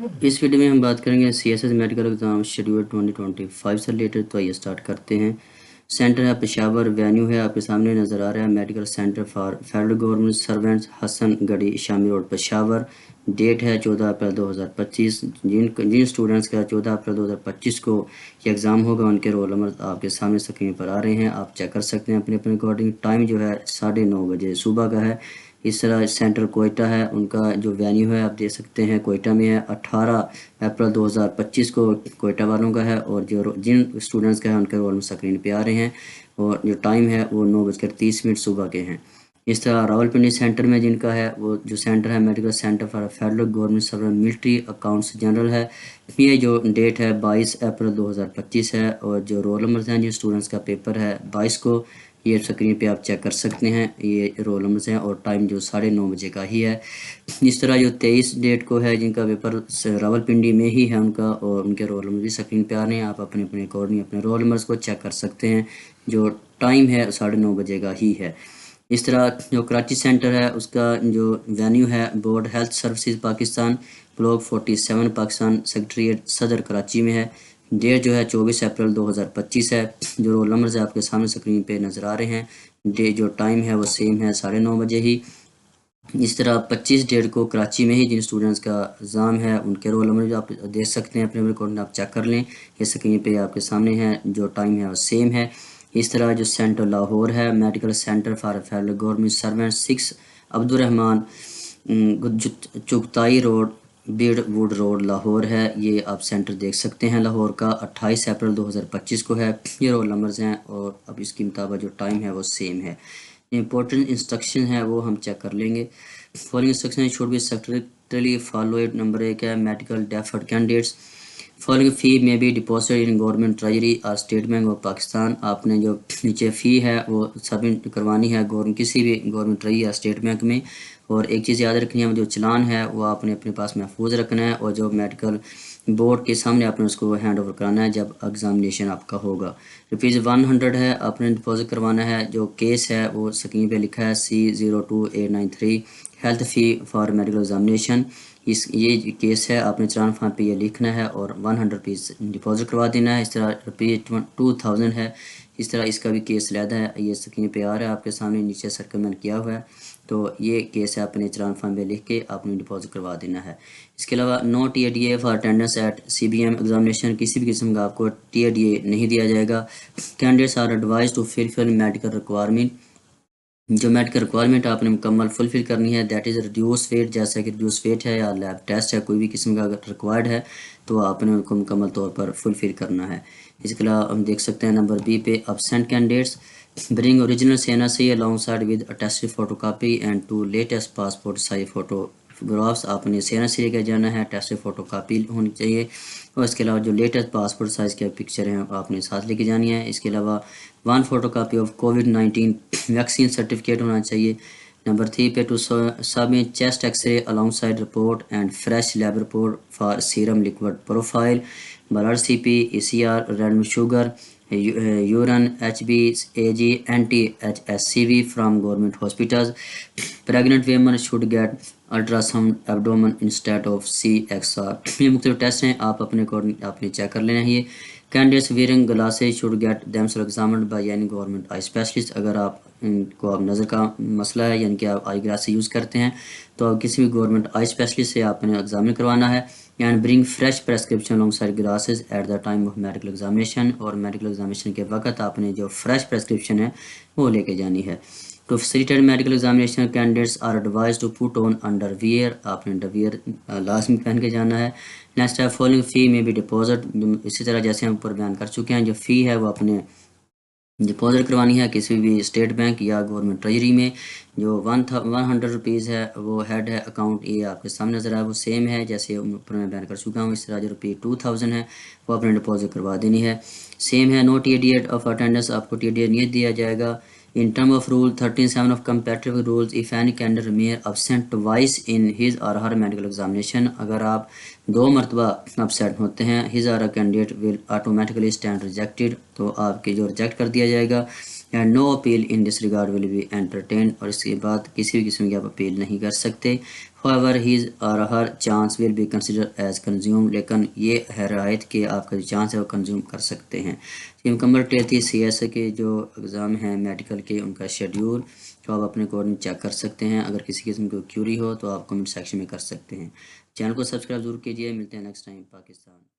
اس video میں ہم بات کریں گے CSS میڈیکل ایگزام شیڈول 2025 سے ریلیٹڈ. تو آئیے سٹارٹ کرتے ہیں. سینٹر ہے پشاور. وینیو ہے آپ کے سامنے نظر آ رہا ہے medical centre for federal government servants Hasan Garhi Shami road Peshawar. Date ہے 14 اپریل 2025. جن اسٹوڈنٹس کا 14 اپریل 2025 کو یہ ایگزام ہوگا ان کے رول نمبر آپ کے سامنے اسکرین پر آ رہے ہیں. آپ چیک کر سکتے ہیں اپنے اکارڈنگ. ٹائم جو ہے 9:30 بجے صبح کا ہے. اس طرح سینٹر کوئٹہ ہے. ان کا جو وینیو ہے آپ دیکھ سکتے ہیں کوئٹہ میں ہے. 18 اپریل 2025 کو کوئٹہ والوں کا ہے. اور جن اسٹوڈنٹس کا ہے ان کے رول سکرین پہ آ رہے ہیں. اور جو ٹائم ہے وہ 9:30 صبح کے ہیں. اس طرح راولپنڈی سینٹر میں جن کا ہے وہ جو سینٹر ہے medical centre for federal government servant military accounts general ہے. یہ جو ڈیٹ ہے 22 اپریل 2025 ہے. اور جو رول نمبرز ہیں جن اسٹوڈنٹس کا پیپر ہے 22 کو، یہ سکرین پہ آپ چیک کر سکتے ہیں. یہ رول نمبرز ہیں اور ٹائم جو 9:30 بجے کا ہی ہے. اس طرح جو 23 ڈیٹ کو ہے جن کا پیپر راولپنڈی میں ہی ہے ان کا، اور ان کے رول نمبر بھی سکرین پہ آ رہے ہیں. آپ اپنے اکارڈنگ اپنے رول نمبرز کو چیک کر سکتے ہیں. جو ٹائم ہے 9:30 بجے کا ہی ہے. اس طرح جو کراچی سینٹر ہے اس کا جو وینیو ہے board health services Pakistan block 47 Pakistan secretariat صدر کراچی میں ہے. ڈیٹ جو ہے 24 اپریل 2025 ہے. جو رول نمبرز آپ کے سامنے سکرین پہ نظر آ رہے ہیں. جو ٹائم ہے وہ سیم ہے 9:30 بجے ہی. اس طرح 25 ڈیٹ کو کراچی میں ہی جن اسٹوڈنٹس کا ایگزام ہے ان کے رول نمبر جو آپ دیکھ سکتے ہیں اپنے ریکارڈ آپ چیک کر لیں. یہ سکرین پہ آپ کے سامنے ہے. جو ٹائم ہے وہ سیم ہے. اس طرح جو سینٹر لاہور ہے medical centre for federal government servant 6 Abdul Rahman Chughtai road Birdwood road Lahore ہے. یہ آپ سینٹر دیکھ سکتے ہیں لاہور کا. 28 اپریل 2025 کو ہے. یہ رول نمبرز ہیں اور اب اس کے مطابق جو ٹائم ہے وہ سیم ہے. امپورٹنٹ انسٹرکشن ہے وہ ہم چیک کر لیں گے. Following instruction should be strictly followed. Number 1 ہے medical deferred candidates following fee may be deposited in government treasury اور اسٹیٹ بینک آف پاکستان. آپ نے جو نیچے فی ہے وہ سبمٹ کروانی ہے کسی بھی گورنمنٹ ٹریجری یا اسٹیٹ بینک میں. اور ایک چیز یاد رکھنی ہے جو چلان ہے وہ آپ نے اپنے پاس محفوظ رکھنا ہے. اور جو میڈیکل بورڈ کے سامنے آپ نے اس کو ہینڈ اوور کرانا ہے جب ایگزامینیشن آپ کا ہوگا. ₹100 ہے آپ نے ڈپازٹ کروانا ہے. جو کیس ہے وہ سکرین پہ لکھا ہے C02893 health fee for medical examination. یہ کیس ہے آپ نے چلان فارم پہ یہ لکھنا ہے اور ₹100 ڈپازٹ کروا دینا ہے. اس طرح ₹2000 ہے. اس طرح اس کا بھی کیس علیحدہ ہے. یہ سکرین پہ آ رہا ہے آپ کے سامنے نیچے سرکمنٹ کیا ہوا ہے. تو یہ کیس ہے آپ نے چلان فارم پہ لکھ کے آپ نے ڈپازٹ کروا دینا ہے. اس کے علاوہ no TADA for attendance at CBM examination. کسی بھی قسم کا آپ کو TADA نہیں دیا جائے گا. Candidates are advised to fulfil medical requirement. جو میڈیکل ریکوائرمنٹ آپ نے مکمل فلفل کرنی ہے دیٹ از ریڈیوس ویٹ. جیسا کہ ریڈیوس ویٹ ہے یا لیب ٹیسٹ ہے کوئی بھی قسم کا اگر ریکوائرڈ ہے تو آپ نے ان کو مکمل طور پر فلفل کرنا ہے. اس کے علاوہ ہم دیکھ سکتے ہیں نمبر B پہ absent candidates bring original CNC along side with attested photocopy and 2 latest passport size photographs. آپ نے CNC لے کے جانا ہے. ٹیسٹ فوٹو کاپی ہونی چاہیے. اور اس کے علاوہ جو لیٹسٹ پاسپورٹ سائز کے پکچر ہیں آپ نے ساتھ لے کے جانی ہے. اس کے علاوہ 1 photo copy of COVID-19 vaccine certificate ہونا چاہیے. نمبر 3 پہ to submit chest X ray along side report and fresh lab report for serum liquid profile, blood CP, ECR, random sugar, urine, HB, AG, anti-HSCV from government hospitals. Pregnant women should get ultrasound abdomen instead of CXR. یہ مختلف test ہیں آپ اپنے آپ نے check کر لینا ہے. یہ candidates wearing glasses should get themselves examined by any government eye specialist. اگر آپ کو اب نظر کا مسئلہ ہے یعنی کہ آپ آئی گلاس یوز کرتے ہیں تو آپ کسی بھی گورنمنٹ آئی اسپیشلسٹ سے آپ نے ایگزامن کروانا ہے. And bring fresh prescription along side glasses at the time of medical examination. اور میڈیکل ایگزامینیشن کے وقت آپ نے جو فریش پریسکرپشن ہے وہ لے کے جانی ہے. To facilitate medical examination, candidates are advised to put on underwear. آپ نے underwear لازمی پہن کے جانا ہے. نیکسٹ ہے فالوئنگ فی میں بھی ڈپازٹ. اسی طرح جیسے ہم اوپر بیان کر چکے ہیں جو فی ہے وہ اپنے ڈپازٹ کروانی ہے کسی بھی اسٹیٹ بینک یا گورنمنٹ ٹریجری میں. جو ₹100 ہے وہ ہیڈ ہے اکاؤنٹ. یہ آپ کے سامنے نظر آئے وہ سیم ہے جیسے اوپر میں بیان کر چکا ہوں. اس طرح جو ₹2000 ہے وہ اپنے ڈپازٹ کروا دینی ہے. سیم ہے. نو TADA آف اٹینڈنس. آپ کو TADA نہیں دیا جائے گا. In term of rule 13(7) of comparative rules, if any candidate remain absent twice in his or her medical examination, اگر آپ 2 مرتبہ absent ہوتے ہیں his or her candidate will automatically stand rejected. تو آپ کے جو ریجیکٹ کر دیا جائے گا. and no appeal in this regard will be entertained. اور اس کے بعد کسی بھی قسم کی آپ اپیل نہیں کر سکتے. however his or her chance will be considered as consumed, لیکن یہ ہے رعایت کہ آپ کا جو چانس ہے وہ کنزیوم کر سکتے ہیں۔ یہ مکمل 33 CS کے جو اگزام ہیں میڈیکل کے ان کا شیڈیول تو آپ اپنے اکارڈنگ چیک کر سکتے ہیں۔ اگر کسی قسم کی کیوری ہو تو آپ کمنٹ سیکشن میں کر سکتے ہیں۔ چینل کو سبسکرائب ضرور کیجیے۔ ملتے ہیں نیکسٹ ٹائم۔ پاکستان۔